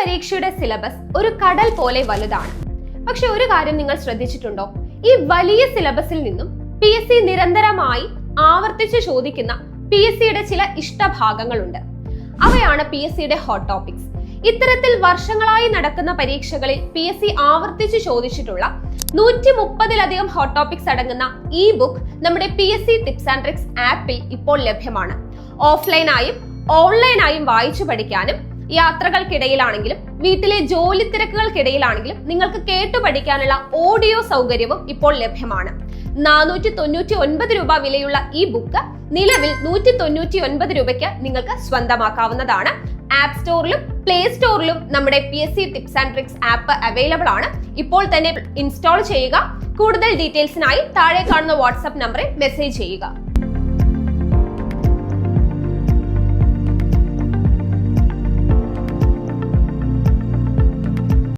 പരീക്ഷയുടെ സിലബസ് ഒരു കടൽ പോലെ വലുതാണ്. പക്ഷെ ഒരു കാര്യം നിങ്ങൾ ശ്രദ്ധിച്ചിട്ടുണ്ടോ? ഈ വലിയ സിലബസിൽ നിന്നും PSC നിരന്തരമായി ആവർത്തിച്ച് ചോദിക്കുന്ന PSCയുടെ ചില ഇഷ്ടഭാഗങ്ങളുണ്ട്. അവയാണ് PSCയുടെ ഹോട്ട് ടോപ്പിക്സ്. ഇത്തരത്തിൽ വർഷങ്ങളായി നടക്കുന്ന പരീക്ഷകളിൽ PSC ആവർത്തിച്ച് ചോദിച്ചിട്ടുള്ള 130-ലധികം ഹോട്ട് ടോപ്പിക്സ് അടങ്ങുന്ന ഈ ബുക്ക് നമ്മുടെ PSC ടിപ്സ് ആൻഡ് ട്രിക്സ് ആപ്പിൽ ഇപ്പോൾ ലഭ്യമാണ്. ഓഫ്ലൈനായും ഓൺലൈനായും വായിച്ചു പഠിക്കാനും യാത്രകൾക്കിടയിലാണെങ്കിലും വീട്ടിലെ ജോലി തിരക്കുകൾക്കിടയിലാണെങ്കിലും നിങ്ങൾക്ക് കേട്ടു പഠിക്കാനുള്ള ഓഡിയോ സൗകര്യവും ഇപ്പോൾ ലഭ്യമാണ്. 499 രൂപ വിലയുള്ള ഈ ബുക്ക് നിലവിൽ 199 രൂപയ്ക്ക് നിങ്ങൾക്ക് സ്വന്തമാക്കാവുന്നതാണ്. ആപ്പ് സ്റ്റോറിലും പ്ലേ സ്റ്റോറിലും നമ്മുടെ PSC tips and tricks app available ആണ്. ഇപ്പോൾ തന്നെ ഇൻസ്റ്റാൾ ചെയ്യുക. കൂടുതൽ ഡീറ്റെയിൽസിനായി താഴെ കാണുന്ന വാട്സ്ആപ്പ് നമ്പറിൽ മെസ്സേജ് ചെയ്യുക.